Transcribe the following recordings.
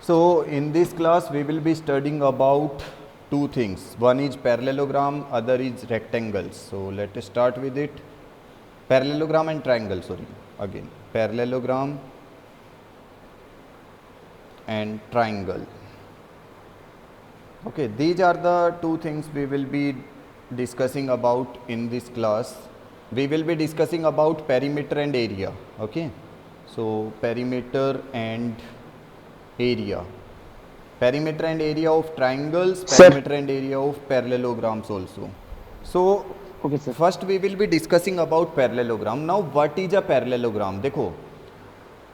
So in this class we will be studying about two things. One is parallelogram, other is rectangles. So let us start with it. Parallelogram and triangle, sorry. Again, parallelogram and triangle. Okay, these are the two things we will be discussing about in this class. We will be discussing about perimeter and area. Okay, so perimeter and area. Perimeter and area of triangles, perimeter and area of parallelograms also. So Okay, sir. first we will be discussing about parallelogram. Now what is a parallelogram? देखो,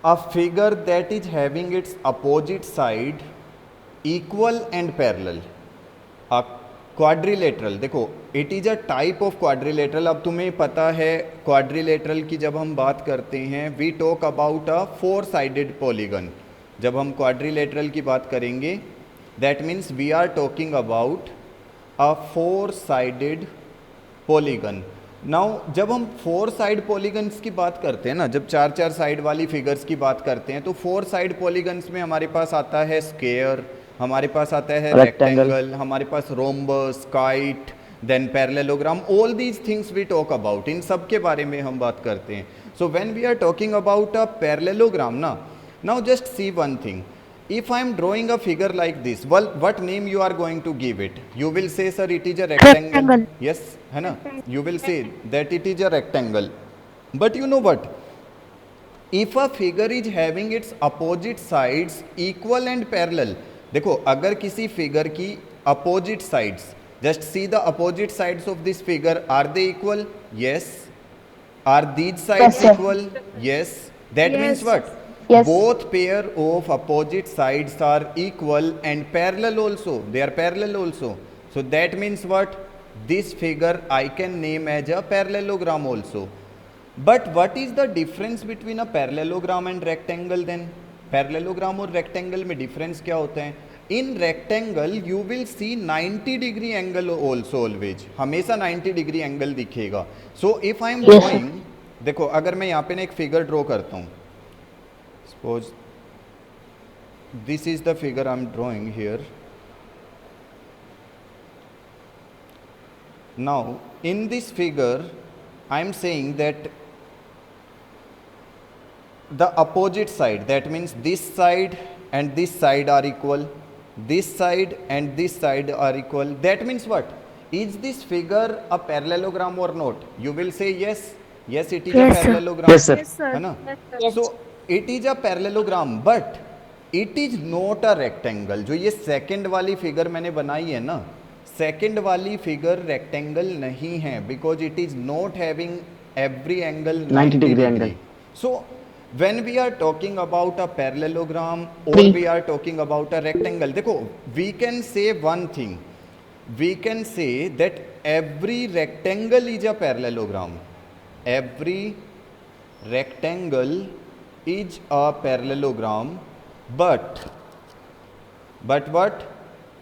a figure that is having its opposite side equal and parallel. A quadrilateral, देखो, it is a type of quadrilateral. अब तुम्हें पता है quadrilateral की जब हम बात करते हैं we talk about a four sided polygon. जब हम quadrilateral की बात करेंगे that means we are talking about a four sided polygon. Now जब हम फोर साइड पॉलीगन्स की बात करते हैं ना, जब चार चार साइड वाली फिगर्स की बात करते हैं तो फोर साइड पॉलीगन्स में हमारे पास आता है स्क्वायर, हमारे पास आता है रेक्टेंगल, हमारे पास rhombus, kite, then parallelogram. All these things we talk about, इन सब के बारे में हम बात करते हैं. So when we are talking about a parallelogram ना, now just see one thing. If I am drawing a figure like this, well, what name you are going to give it? You will say, sir, it is a rectangle. Yes, है ना? You will say that it is a rectangle. But you know what? If a figure is having its opposite sides equal and parallel, देखो अगर किसी figure की opposite sides, just see the opposite sides of this figure, are they equal? Yes. Are these sides equal? Yes. That means what? Yes. Both pair of opposite sides are equal and parallel also. They are parallel also. So that means what? This figure I can name as a parallelogram also. But what is the difference between a parallelogram and rectangle then? Parallelogram और rectangle में difference क्या होता है? In rectangle you will see 90 degree angle also always. हमेशा 90 degree angle दिखेगा. So if I am drawing, देखो अगर मैं यहाँ पे ना एक figure draw करता हूँ. Suppose this is the figure I am drawing here. Now in this figure I am saying that the opposite side, that means this side and this side are equal, this side and this side are equal. That means what? Is this figure a parallelogram or not? You will say yes. Yes, it is a parallelogram. Yes, sir. है ना? So it is a parallelogram, but it is not a rectangle. जो ये second वाली figure मैंने बनाई है ना, second वाली figure rectangle नहीं है, because it is not having every angle 90 degree angle. So when we are talking about a parallelogram or we are talking about a rectangle, देखो we can say one thing. We can say that every rectangle is a parallelogram. Every rectangle is a parallelogram, but what?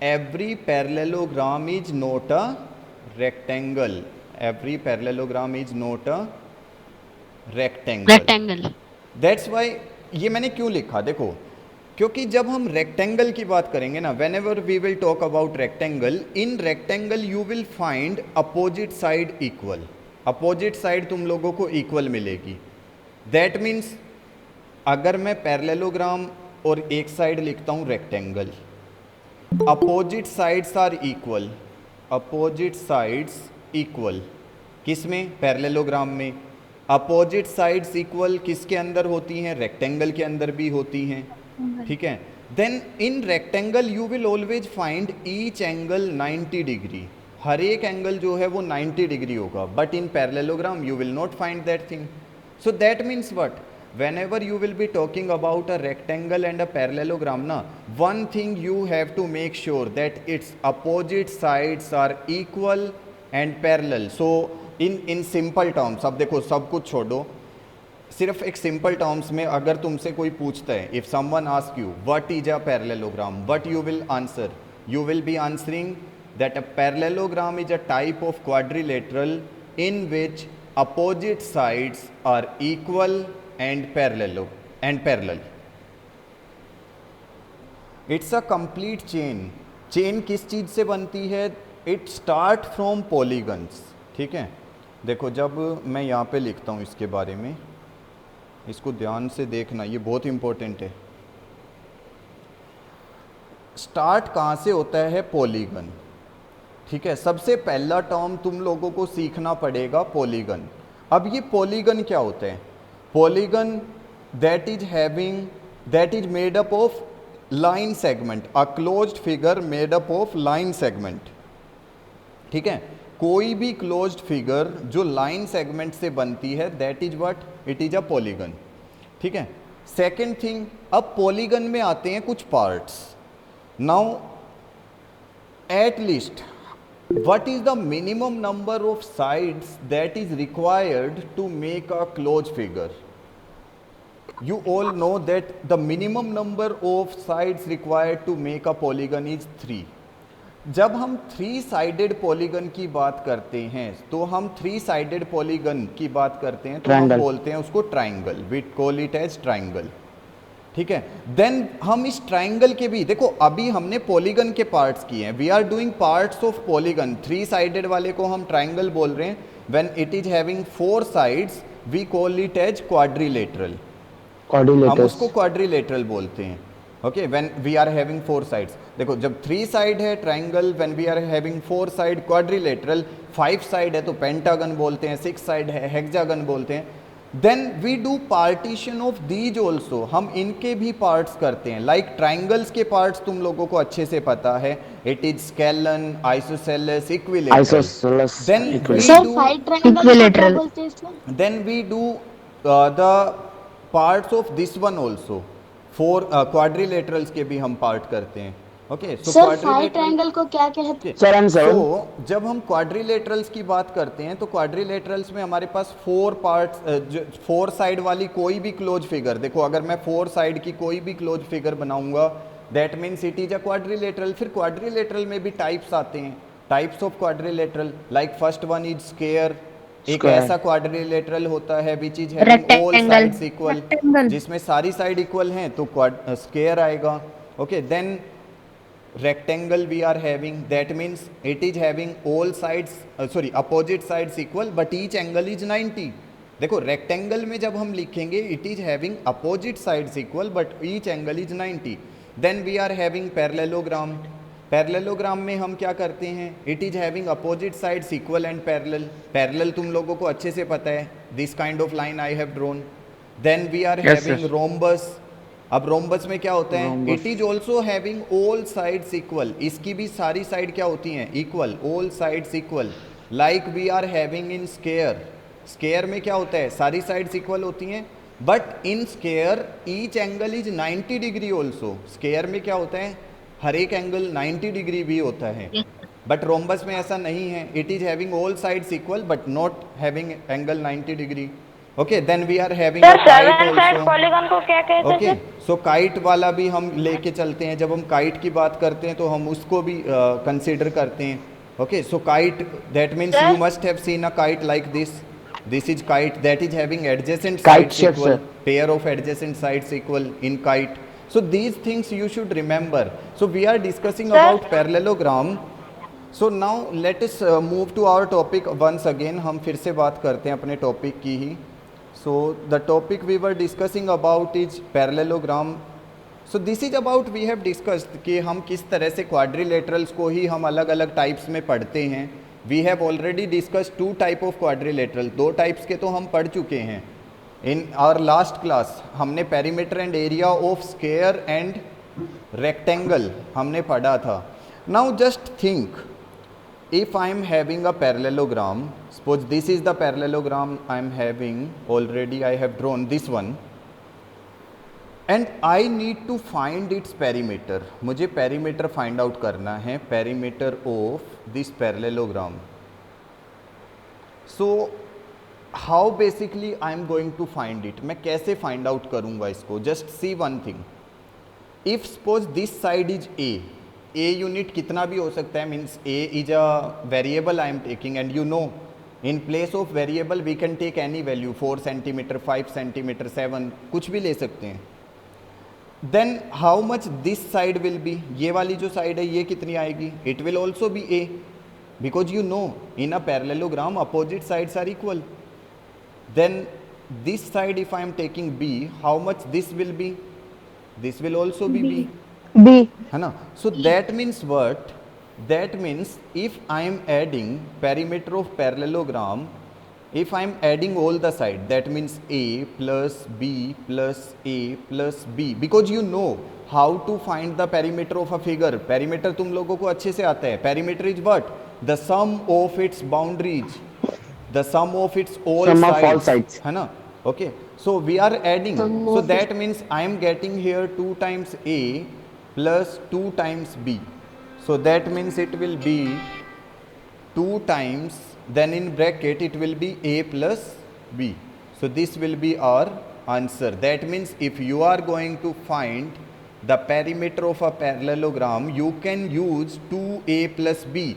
Every parallelogram is not a rectangle. Every parallelogram is not a rectangle. That's why ये मैंने क्यों लिखा, देखो क्योंकि जब हम rectangle की बात करेंगे ना, whenever we will talk about rectangle, in rectangle you will find opposite side equal. Opposite side तुम लोगों को इक्वल मिलेगी. दैट मीन्स अगर मैं पैरेललोग्राम और एक साइड लिखता हूँ rectangle, opposite sides are equal. Opposite sides equal किस में? पैरेललोग्राम में. अपोजिट साइड्स इक्वल किसके अंदर होती हैं? रेक्टेंगल के अंदर भी होती हैं. ठीक है. Then in rectangle you will always find each angle 90 degree. हर एक एंगल जो है वो 90 डिग्री होगा. But in parallelogram you will not find that thing. So that means what? whenever you will be talking about a rectangle and a parallelogram na, one thing you have to make sure that its opposite sides are equal and parallel. So in simple terms, अब देखो सब कुछ छोड़ो, सिर्फ एक simple terms में अगर तुमसे कोई पूछता है, if someone ask you what is a parallelogram, what you will answer? You will be answering that a parallelogram is a type of quadrilateral in which opposite sides are equal and parallel. It's a complete chain. Chain किस चीज़ से बनती है? It start from polygons. ठीक है, देखो जब मैं यहाँ पे लिखता हूँ इसके बारे में, इसको ध्यान से देखना, ये बहुत इंपॉर्टेंट है। स्टार्ट कहाँ से होता है? पॉलीगन। ठीक है, सबसे पहला टर्म तुम लोगों को सीखना पड़ेगा पॉलीगन। अब ये पॉलीगन क्या होते हैं? Polygon that is made up of line segment, a closed figure made up of line segment. ठीक है, कोई भी क्लोज्ड फिगर जो लाइन सेगमेंट से बनती है that is what? It is a polygon. ठीक है, सेकेंड थिंग, अब पॉलीगन में आते हैं कुछ parts. Now at least what is the minimum number of sides that is required to make a closed figure? You all know that the minimum number of sides required to make a polygon is 3. जब हम 3 sided polygon की बात करते हैं तो हम 3 sided polygon की बात करते हैं तो हम बोलते हैं उसको triangle. We call it as triangle. ठीक है, देन हम इस ट्राइंगल के भी, देखो अभी हमने पॉलीगन के पार्ट्स किए हैं, we are doing parts of polygon. 3 sided वाले को हम ट्राइंगल बोल रहे हैं। When it is having 4 sides we call it as quadrilateral. हम उसको क्वाड्रिलेटरल बोलते हैं। Okay, when we are having 4 sides. देखो जब 3 साइड है triangle, when we are having 4 side quadrilateral, 5 side है तो पेंटागन बोलते हैं, 6 साइड है हेक्सागन बोलते हैं। Then we do partition of these also, हम इनके भी पार्ट्स करते हैं। लाइक ट्राइंगल्स के पार्ट्स तुम लोगों को अच्छे से पता है, it is scalene, isosceles, equilateral. Then we do the parts of this one also. 4 quadrilaterals के भी हम पार्ट करते हैं। ओके, सो ट्रायंगल को क्या कहते हैं? तो जब हम क्वाड्रिलेटरल्स की बात करते हैं तो क्वाड्रिलेटरल्स में हमारे पास 4 पार्ट्स, 4 साइड वाली कोई भी क्लोज फिगर, देखो अगर मैं 4 साइड की कोई भी क्लोज फिगर बनाऊंगा that means it is a quadrilateral. फिर क्वाड्रिलेटरल में भी टाइप्स आते हैं, types of quadrilateral. Like first one is square. एक ऐसा क्वाड्रिलेटरल होता है which is having all sides equal, जिसमें सारी साइड इक्वल हैं तो स्क्वायर आएगा। Okay, then rectangle we are having, that means it is having all sides opposite sides equal but each angle is 90। देखो rectangle में जब हम लिखेंगे it is having opposite sides equal but each angle is 90। then we are having parallelogram। Parallelogram में हम क्या करते हैं? It is having opposite sides equal and parallel. Parallel तुम लोगों को अच्छे से पता है, this kind of line I have drawn. Then we are having rhombus. अब रोम्बस में क्या होता है? It is also having all sides equal, इसकी भी सारी साइड क्या होती हैं? Equal, all sides equal. Like we are having in square. Square में क्या होता है? सारी साइड्स इक्वल होती हैं but in square each angle is 90 degree also. Square में क्या होता है? हर एक एंगल 90 डिग्री भी होता है बट रोम्बस में ऐसा नहीं है। It is having all sides equal but not having angle 90 degree. Okay, then we are having polygon को क्या कहते हैं? सो काइट वाला भी हम लेके चलते हैं। जब हम काइट की बात करते हैं तो हम उसको भी कंसीडर करते हैं। Okay, so kite that means you must have seen a kite like this. This is kite that is having adjacent sides equal, pair of adjacent sides equal in kite. So these things you should remember. So we are discussing about parallelogram. So now let us move to our topic once again. हम फिर से बात करते हैं अपने topic की ही। So the topic we were discussing about is parallelogram. So this is about we have discussed कि हम किस तरह से quadrilaterals को ही हम अलग अलग टाइप्स में पढ़ते हैं। We have already discussed 2 type of quadrilateral, 2 types के तो हम पढ़ चुके हैं। इन आवर लास्ट क्लास हमने perimeter and area of square and rectangle हमने पढ़ा था। Now just think, if I am having a parallelogram, suppose this is the parallelogram I am having, already I have drawn this one and I need to find its perimeter. मुझे perimeter find out करना है, perimeter of this parallelogram. So how basically I am going to find it, मैं कैसे find out करूंगा इसको? Just see one thing, if suppose this side is A unit कितना भी हो सकता है, means A is a variable I am taking and you know in place of variable we can take any value, 4 centimetre, 5 centimetre, 7, कुछ भी ले सकते हैं। Then how much this side will be, ये वाली जो साइड है ये कितनी आएगी, it will also be A, because you know in a parallelogram opposite sides are equal. Then this side, if I am taking B, how much this will be? This will also be B. B. है ना? So that means what? That means if I am adding perimeter of parallelogram, if I am adding all the side, that means A plus B plus A plus B, because you know how to find the perimeter of a figure. Perimeter तुम लोगों को अच्छे से आता है. Perimeter is what? The sum of its boundaries. The sum of its all Sum sides, of all sides. है ना? Okay, so we are adding, so that means I am getting here 2 times A plus 2 times B, so that means it will be 2 times, then in bracket it will be A plus B, so this will be our answer. That means if you are going to find the perimeter of a parallelogram, you can use 2A plus B.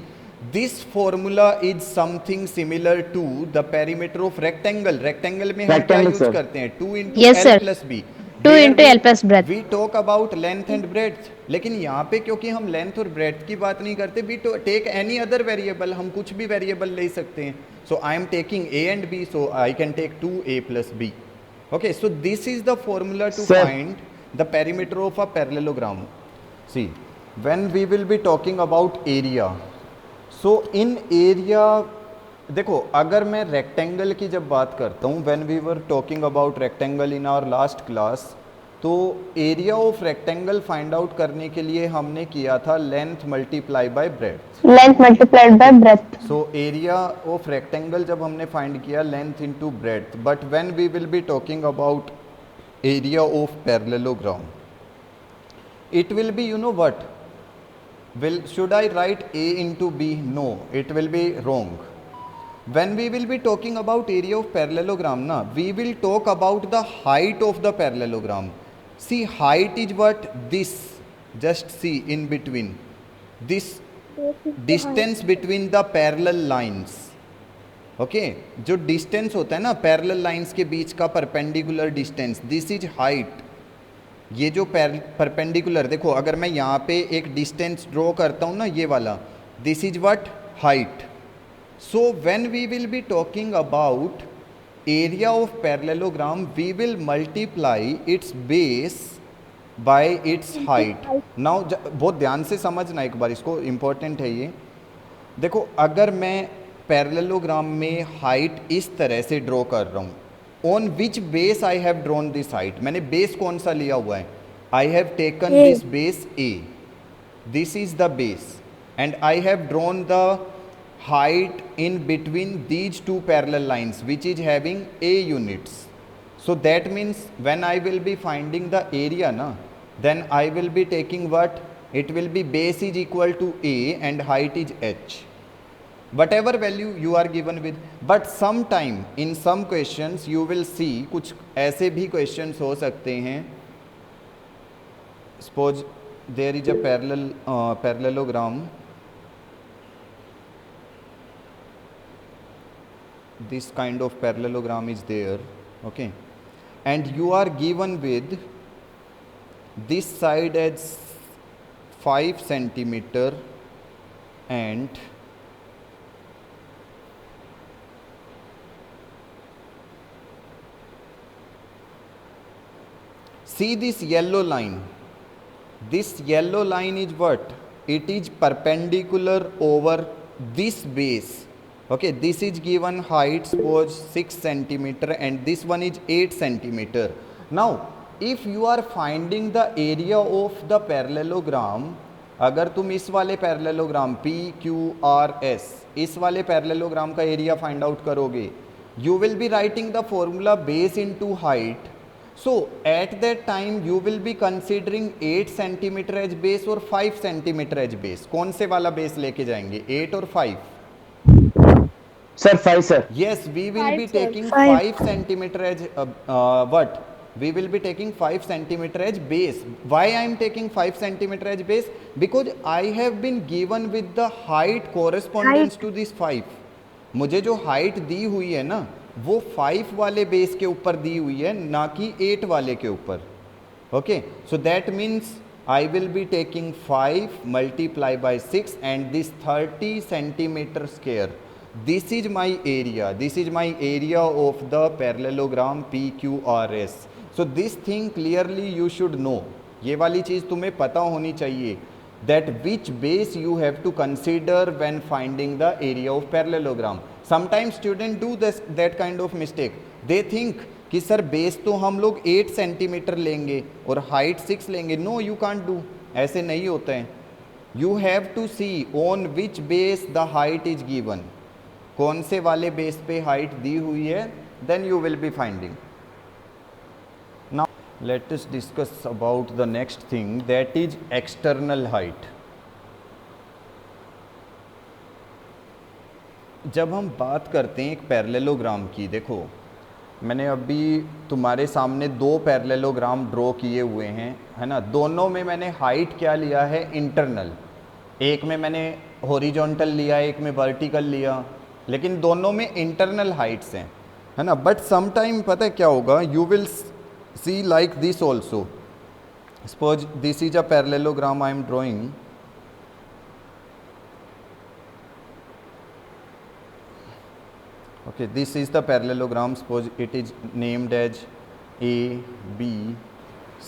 This formula is something similar to the perimeter of rectangle. Rectangle में हम क्या use करते हैं? 2 into Yes, L sir. plus B. 2 Where into L plus breadth. We talk about length and breadth. लेकिन यहाँ पे क्योंकि हम length और breadth की बात नहीं करते, we take any other variable. हम कुछ भी variable ले सकते हैं. So I am taking A and B, so I can take 2A plus B. Okay, so this is the formula to find the perimeter of a parallelogram. See, when we will be talking about area, so in area, देखो अगर मैं rectangle की जब बात करता हूँ, when we were talking about rectangle in our last class, तो area of rectangle find out करने के लिए हमने किया था length multiply by breadth. Length multiplied by breadth. So area of rectangle जब हमने फाइंड किया length into breadth, but when we will be talking about area of parallelogram, it will B, you know what, should I write A into B? No, it will be wrong. When we will be talking about area of parallelogram, na, we will talk about the height of the parallelogram. See, height is what? This, just see in between, this distance between the parallel lines. Okay, जो distance होता है ना parallel lines के बीच का perpendicular distance, this is height. ये जो perpendicular, देखो अगर मैं यहाँ पे एक डिस्टेंस ड्रॉ करता हूँ ना, ये वाला, this is what, height. So when we will be talking about area of parallelogram, we will multiply its base by its height. Now बहुत ध्यान से समझना एक बार इसको, इम्पोर्टेंट है ये. देखो अगर मैं पैरेललोग्राम में हाइट इस तरह से ड्रॉ कर रहा हूँ, on which base I have drawn this height, मैंने बेस कौन सा लिया हुआ है, I have taken this base A, this is the base, and I have drawn the height in between these two parallel lines which is having A units. So that means when I will be finding the area na, then I will be taking what, it will be base is equal to A and height is H, whatever value you are given with. But sometime in some questions you will see, कुछ ऐसे भी questions हो सकते हैं, suppose there is a parallelogram, this kind of parallelogram is there, okay, and you are given with this side as 5 centimeter and see this yellow line. This yellow line is what? It is perpendicular over this base. Okay, this is given height suppose 6 centimeter and this one is 8 centimeter. Now, if you are finding the area of the parallelogram, अगर तुम इस वाले parallelogram P Q R S, इस वाले parallelogram का area find out करोगे, you will be writing the formula base into height. So at that time you will be considering 8 centimeter as base और 5 centimeter as base. कौन से वाला base लेके जाएंगे, 8 और 5? Sir, 5 sir. Yes, we will be taking 5 centimeter as what? We will be taking 5 centimeter as base. Why I am taking 5 centimeter as base? Because I have been given with the height correspondence to this 5. मुझे जो height दी हुई है ना, वो 5 वाले base के ऊपर दी हुई है, ना कि 8 वाले के ऊपर. Okay, so that means I will be taking 5 multiply by 6 and this 30 centimeter square. This is my area. This is my area of the parallelogram PQRS. So this thing clearly you should know. ये वाली चीज़ तुम्हें पता होनी चाहिए that which base you have to consider when finding the area of parallelogram. Sometimes students do that kind of mistake. They think कि sir base तो हम लोग 8 सेंटीमीटर लेंगे और हाइट 6 लेंगे. No, you can't do. ऐसे नहीं होते हैं. You have to see on which base the height is given. कौन से वाले बेस पे हाइट दी हुई है, then you will be finding. Now let us discuss about the next thing, that is external height. जब हम बात करते हैं एक पैरेललोग्राम की, देखो मैंने अभी तुम्हारे सामने 2 पैरेललोग्राम ड्रॉ किए हुए हैं, है ना. दोनों में मैंने हाइट क्या लिया है, इंटरनल. एक में मैंने हॉरिजॉन्टल लिया, एक में वर्टिकल लिया, लेकिन दोनों में इंटरनल हाइट्स हैं, है ना. बट सम टाइम पता है क्या होगा, you will see like this also. Suppose this is a parallelogram I am drawing. Okay, this is the parallelogram. Suppose it is named as A, B,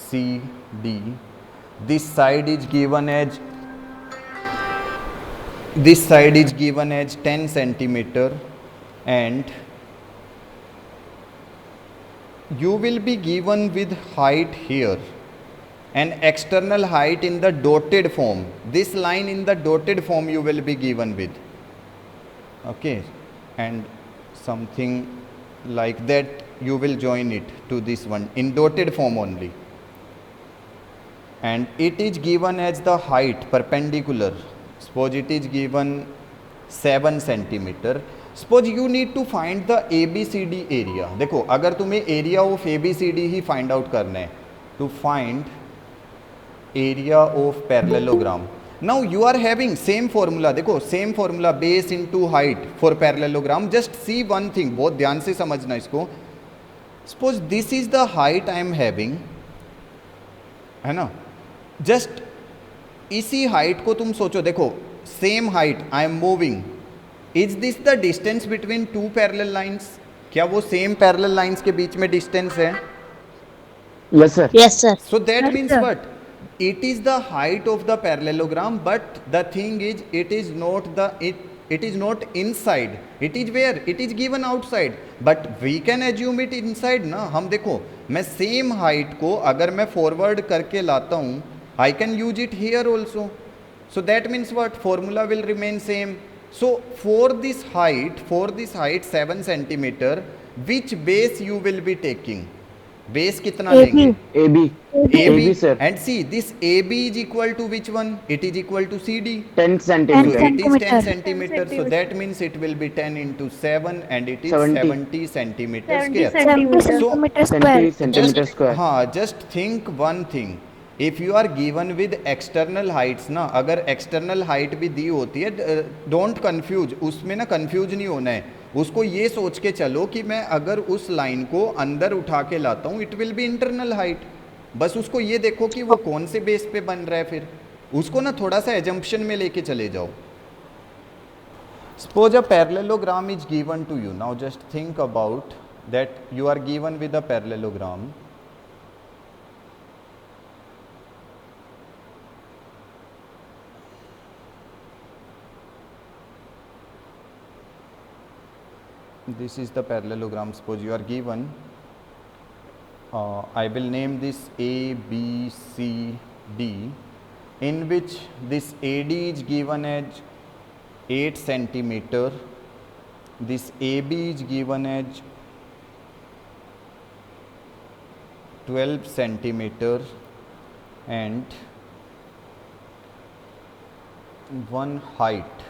C, D. This side is given as 10 centimeter, and you will be given with height here, and external height in the dotted form. This line in the dotted form you will be given with. Okay, and something like that you will join it to this one in dotted form only, and it is given as the height perpendicular. Suppose it is given 7 centimeter. Suppose you need to find the ABCD area. देखो अगर तुम्हें area of ABCD he find out करना है, to find area of parallelogram. Now you are having same formula. देखो same formula, base into height for parallelogram. Just see one thing, बहुत ध्यान से समझना इसको. Suppose this is the height I am having, है ना. Just इसी height को तुम सोचो. देखो same height I am moving. Is this the distance between two parallel lines? क्या वो same parallel lines के बीच में distance है? Yes sir. Yes, sir. So that Yes, means sir. what? It is the height of the parallelogram, but the thing is, it is not inside. It is where? It is given outside. But we can assume it inside ना. हम देखो, मैं same height को अगर मैं forward करके लाता हूँ, I can use it here also. So that means what? Formula will remain same. So for this height 7 centimeter, which base you will be taking? Base कितना AB. लेंगे? AB. AB, sir. and see this AB is equal to which one? It is equal to CD. 10 So centimeter. it is 10 centimeter. centimeter. So that means it will be 10 into 7 and it is 70. 70 centimeter 70 square. centimeter So 70 square. centimeter square. हाँ, just think one thing. If you are given with external heights ना, अगर external height भी दी होती है, don't confuse. उसमें ना confuse नहीं होना है. उसको ये सोच के चलो कि मैं अगर उस लाइन को अंदर उठा के लाता हूँ, it will B internal height. बस उसको ये देखो कि वो कौन से बेस पे बन रहा है. फिर उसको ना थोड़ा सा एजम्पशन में लेके चले जाओ. Suppose a parallelogram is given to you. Now just think about that you are given with a parallelogram. This is the parallelogram. Suppose you are given, I will name this A, B, C, D, in which this AD is given as 8 centimeter, this AB is given as 12 centimeter, and one height.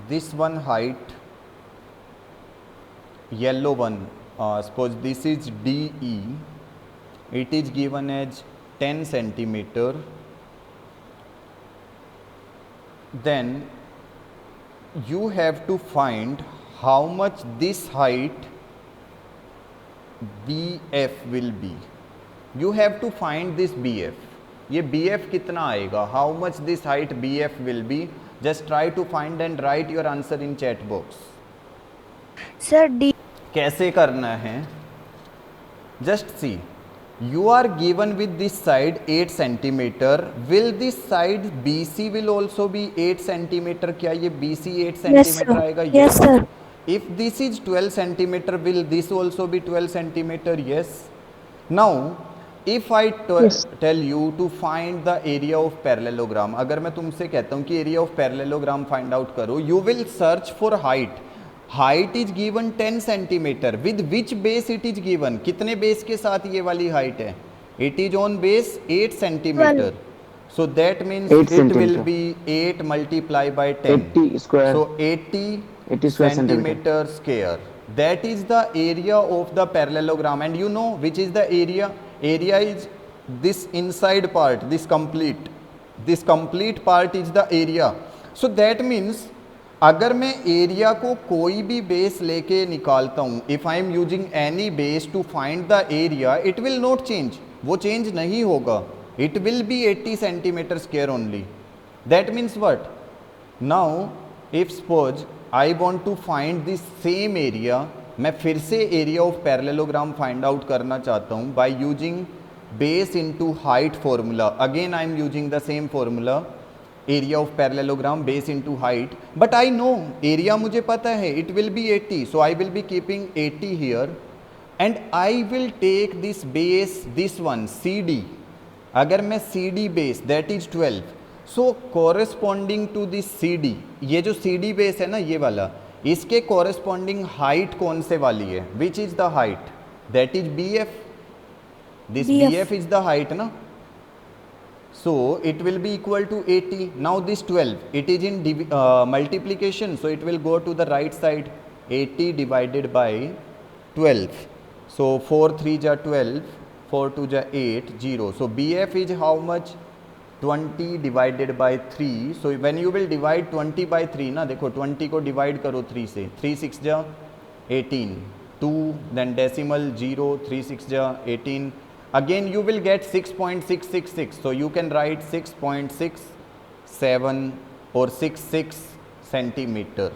This one height, yellow one, suppose this is DE, it is given as 10 centimeter. Then you have to find how much this height BF will be. You have to find this BF. ये BF कितना आएगा? How much this height BF will be? Just try to find and write your answer in chat box. Sir, D. कैसे करना है? Just see. You are given with this side 8 centimeter. Will this side BC will also be 8 centimeter? क्या ये BC 8 centimeter आएगा? Yes, sir. If this is 12 centimeter, will this also be 12 centimeter? Yes. Now, if I tell you to find the area of parallelogram, अगर मैं तुमसे कहता हूँ कि area of parallelogram find out करो, you will search for height. Height is given 10 centimeter. With which base it is given? कितने base के साथ ये वाली height है? It is on base 8 centimeter. So that means 8 it will centimeter. be 8 multiplied by 10. 80 square. So 80 square centimeter square. That is the area of the parallelogram. And you know which is the area? Area is this inside part, this complete. This complete part is the area. So that means अगर मैं area को कोई भी base लेके निकालता हूँ, if I am using any base to find the area, it will not change, वो change नहीं होगा, it will be 80 centimetre square only. That means what? Now if suppose I want to find this same area, मैं फिर से area of parallelogram find out करना चाहता हूँ by using base into height formula. Again I am using the same formula, area of parallelogram base into height. But I know area मुझे पता है, it will be 80, so I will be keeping 80 here and I will take this base, this one CD. अगर मैं CD base that is 12, so corresponding to this CD, ये जो CD base है ना ये वाला, इसके कॉरेस्पॉन्डिंग हाइट कौन से वाली है? Which is the height? That is BF. This BF is the height ना. So it will be equal to 80. Now this 12, it is in multiplication, so it will go to the right side. 80 divided by 12. So 4 3 ja 12, 4 2 ja 8, 0. So BF is how much? 20 divided by 3. So when you will divide 20 by 3 ना, देखो 20 को divide करो 3 से, 3 6 ja 18, 2 then decimal 0, 3 6 ja 18. Again you will get 6.666, so you can write 6.67 or 66 centimeter.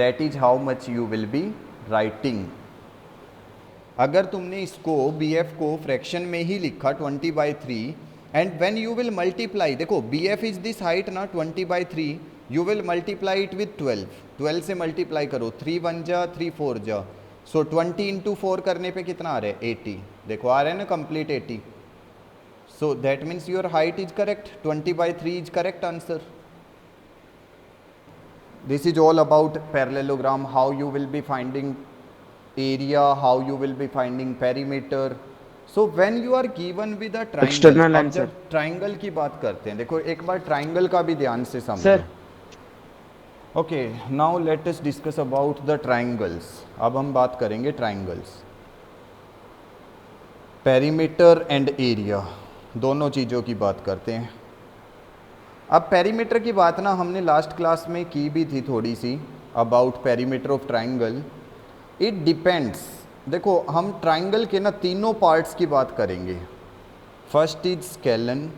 That is how much you will be writing. अगर तुमने इसको BF को fraction में ही लिखा 20/3 and when you will multiply, देखो BF is this height ना 20/3, you will multiply it with 12. 12 से multiply करो, 3 1 जा 3 4 जा, सो 20 इंटू 4 करने पे कितना आ रहा है? 80. देखो आ रहा है ना complete 80. So that means your height is correct, 20/3 is correct answer. This is all about parallelogram, how you will be finding area, how you will be finding perimeter. So when you are given with a triangle, अब जब triangle की बात करते हैं, देखो एक बार triangle का भी ध्यान से समझो. Okay, now let us discuss about the triangles. अब हम बात करेंगे ट्राइंगल्स. पेरीमीटर एंड एरिया दोनों चीज़ों की बात करते हैं. अब पेरीमीटर की बात ना हमने लास्ट क्लास में की भी थी थोड़ी सी, about perimeter of triangle. It depends. देखो हम ट्राइंगल के ना तीनों पार्ट्स की बात करेंगे. First is scalene,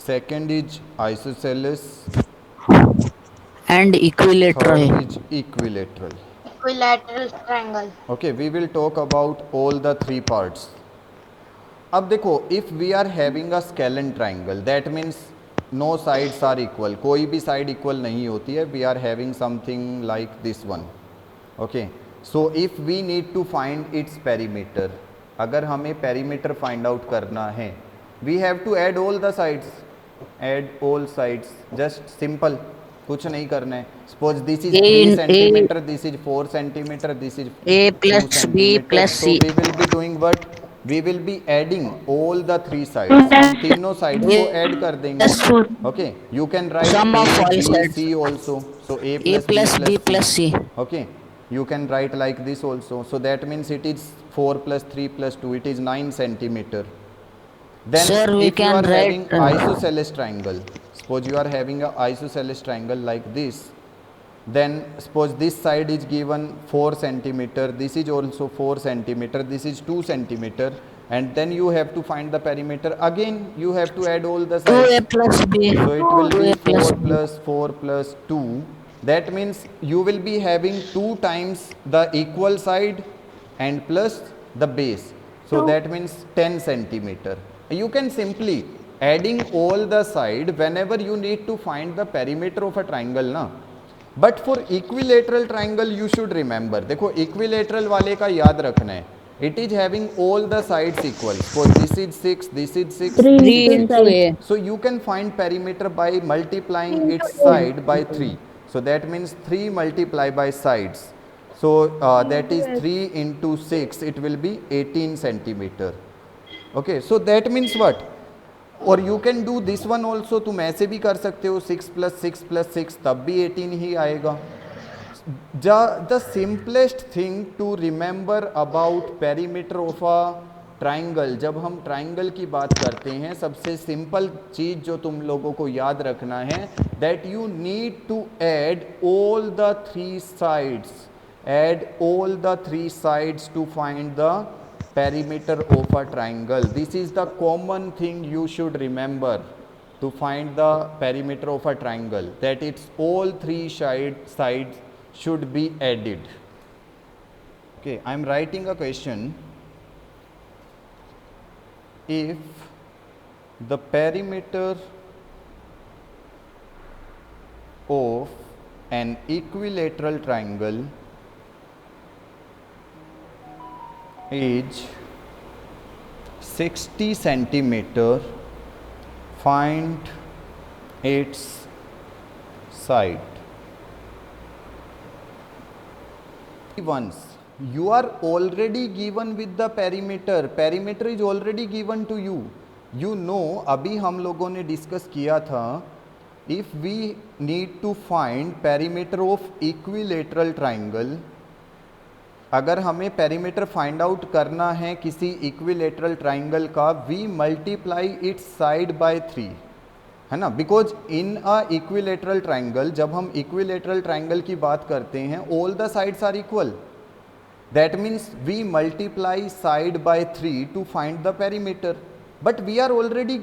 second is isosceles and equilateral. third is equilateral. Equilateral triangle. Okay, we will talk about all the three parts. अब देखो, if we are having a scalene triangle, that means no sides are equal. कोई भी side equal नहीं होती है. We are having something like this one. Okay, so if we need to find its perimeter, अगर हमें perimeter find out करना है, we have to add all the sides. Add all sides. Just simple. कुछ नहीं करना है. Suppose this is 3 centimeter, this is 4 centimeter, this is A 2 plus B centimeter. plus So C. we will be doing what? We will be adding all the three sides. हम तीनों sides को add कर देंगे. Okay, you can write Sum of A, all B, sides. C also. So A A plus plus B plus C. Okay, you can write like this also. So that means it is 4 plus 3 plus 2. It is 9 centimeter. Then Sir, we if you can are write, having isosceles triangle, suppose you are having a isosceles triangle like this, then suppose this side is given 4 centimeter, this is also 4 centimeter, this is 2 centimeter, and then you have to find the perimeter. Again you have to add all the sides. 2a plus b. So it will be 2a 4 plus b. plus 4 plus 2. That means you will be having 2 times the equal side and plus the base. So that means 10 centimeter. You can simply adding all the side whenever you need to find the perimeter of a triangle ना. But for equilateral triangle you should remember, देखो equilateral वाले का याद रखना है, it is having all the sides equal. So this is 6, this is 6, 3 into a. so you can find perimeter by multiplying its side by 3. So that means 3 multiply by sides. So that is 3 into 6, it will be 18 centimeter. Okay, so that means what? और you can do this one also, तुम ऐसे भी कर सकते हो 6 plus 6 plus 6, तब भी 18 ही आएगा. The simplest thing to remember about perimeter of a triangle, जब हम ट्राइंगल की बात करते हैं सबसे सिंपल चीज़ जो तुम लोगों को याद रखना है, that you need to add all the 3 sides, add all the 3 sides to find the perimeter of a triangle. This is the common thing you should remember to find the perimeter of a triangle, that its all 3 sides should be added. Okay, I am writing a question. If the perimeter of an equilateral triangle is 60 centimeter, find its side. Once you are already given with the perimeter is already given to you. You know, अभी हम लोगों ने discuss किया था, if we need to find perimeter of equilateral triangle, अगर हमें perimeter find out करना है किसी इक्विलेटरल ट्राइंगल का, we multiply its side by 3, है ना, because in a equilateral triangle, जब हम इक्विलेटरल ट्राइंगल की बात करते हैं all the sides are equal, that means we multiply side by 3 to find the perimeter. But we are already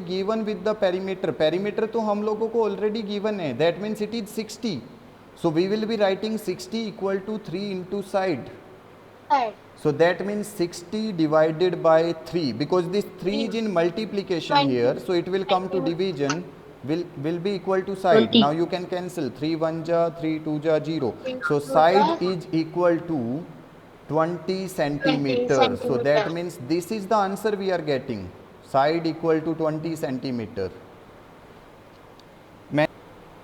given with the perimeter तो हम लोगों को ऑलरेडी गिवन है, that means it is 60. So we will be writing 60 equal to 3 into side. So that means 60 divided by 3, because this 3 is in multiplication here, so it will come to division, will be equal to side. 20. Now you can cancel, 3 1 ja, 3 2 ja, 0. So side is equal to 20 centimeter. So that means this is the answer we are getting, side equal to 20 centimeter.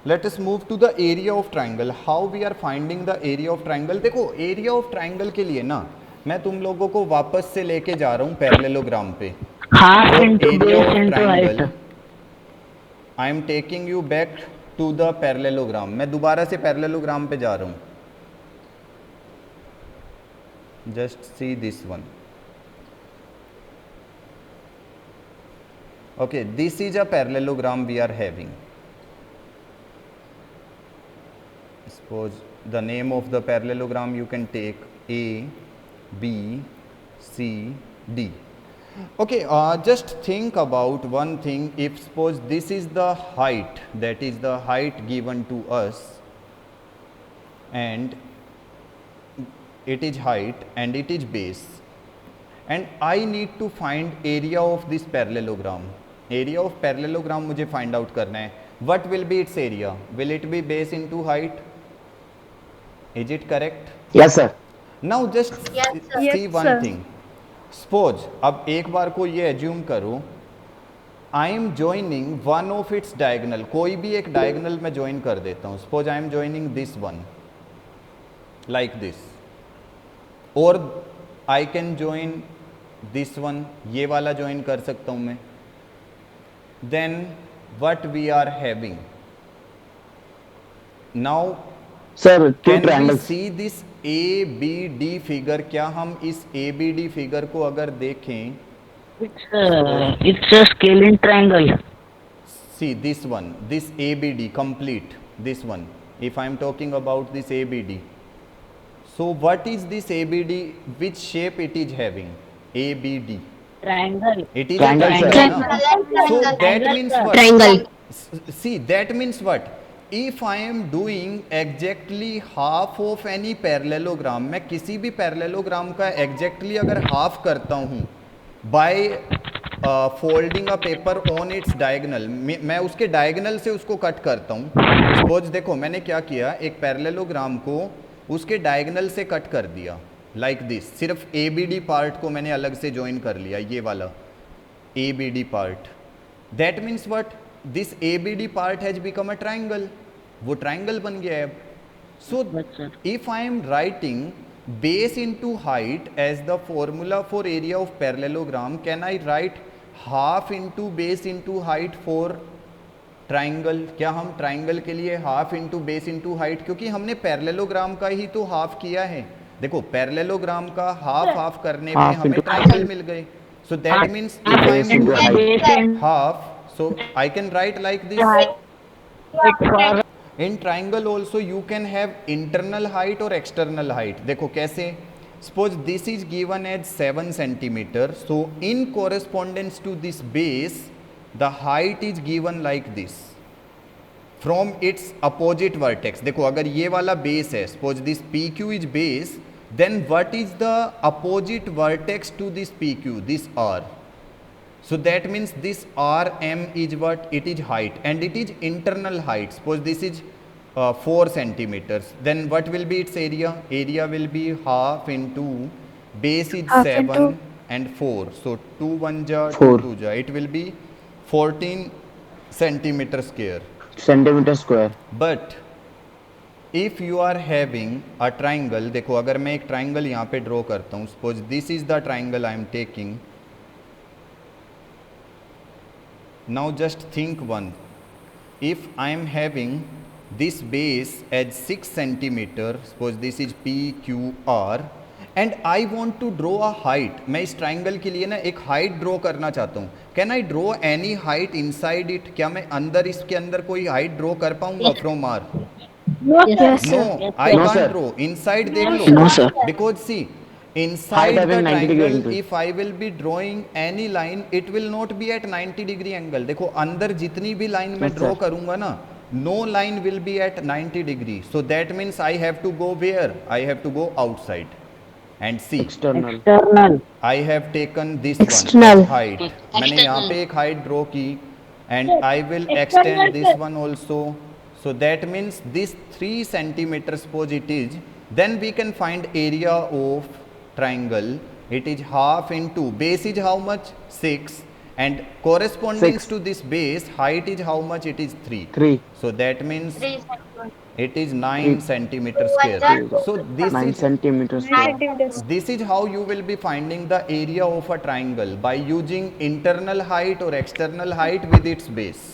Let us move to the area of triangle. How we are finding the area of triangle? देखो area of triangle के लिए ना मैं तुम लोगों को वापस से लेके जा रहा हूँ पैरेललोग्राम पे. Half So into area base of into triangle, height. I am taking you back to the parallelogram. मैं दोबारा से पैरेललोग्राम पे जा रहा हूँ. Just see this one. Okay, this is a parallelogram we are having. Suppose the name of the parallelogram you can take A, B, C, D. Okay, just think about one thing. If suppose this is the height, that is the height given to us, and it is height and it is base, and I need to find area of this parallelogram. Area of parallelogram मुझे find out करना है. What will be its area? Will it be base into height? Is it correct? Yes, sir. Now just see one thing. Suppose अब एक बार को ये assume करो, I am joining one of its diagonal, कोई भी एक diagonal मैं join कर देता हूँ. Suppose I am joining this one like this, or I can join this one, ये वाला join कर सकता हूँ मैं. Then what we are having now? Sir, two Can we triangles. see this ABD figure? क्या हम इस ABD figure को अगर देखें, It's a scaling triangle. see this one, this ABD complete, this one. If I am talking about this ABD, so what is this ABD? Which shape it is having? ABD. Triangle. It is Triangle, a sir. triangle. Na? So that means what? Triangle. See, that means what? If I am doing exactly half of any parallelogram, मैं किसी भी parallelogram का exactly अगर half करता हूँ by folding a paper on its diagonal, मैं उसके diagonal से उसको cut करता हूँ. Suppose देखो मैंने क्या किया, एक parallelogram को उसके diagonal से cut कर दिया like this. सिर्फ ABD part को मैंने अलग से join कर लिया, ये वाला ABD part. That means what? This ABD part has become a triangle. वो triangle बन गया है अब. So if I am writing base into height as the formula for area of parallelogram, can I write half into base into height for triangle? क्या हम triangle के लिए half into base into height, क्योंकि हमने parallelogram का ही तो half किया है. देखो parallelogram का half करने में Half हमें into triangle मिल गए. So that means if I am Base into height. doing half, so I can write like this. In triangle also you can have internal height or external height. देखो कैसे? Suppose this is given as 7 centimeter. So in correspondence to this base, the height is given like this. From its opposite vertex. देखो अगर ये वाला base है, suppose this PQ is base, then what is the opposite vertex to this PQ? This R. So that means this RM is what? It is height, and it is internal height. Suppose this is 4 centimeters. Then what will be its area? Area will be half into base is Half 7 into- and 4. So 2 1 ja, 2 4. 2 ja. It will be 14 centimeter square. Centimeter square. But if you are having a triangle, देखो अगर मैं एक triangle यहाँ पे draw करता हूँ, suppose this is the triangle I am taking. Now just think one. If I am having this base as 6 centimeter, suppose this is PQR, and I want to draw a height. मैं इस triangle के लिए ना एक height draw करना चाहता हूँ. Can I draw any height inside it? क्या मैं अंदर इसके अंदर कोई height draw कर पाऊँगा from R? Yes, sir. No, I No, can't sir. draw. Inside देख लो. No, sir. Because see, inside Height the having 90 degree triangle, angle. if I will be drawing any line, it will not be at 90 degree angle. देखो अंदर जितनी भी line मैं Yes, draw sir. करूँगा ना, no line will be at 90 degree. So that means I have to go where? I have to go outside. And see, External. External. I have taken this External. one as height. मैंने यहाँ पे एक height draw की, and I will extend this one also. So that means this 3 centimeter suppose it is, then we can find area of triangle. It is half into base is how much? 6, and corresponding 6. to this base height is how much? It is 3. 3. So that means it is 9 centimeter square. So this 9 is centimeter square. this is how you will be finding the area of a triangle by using internal height or external height with its base.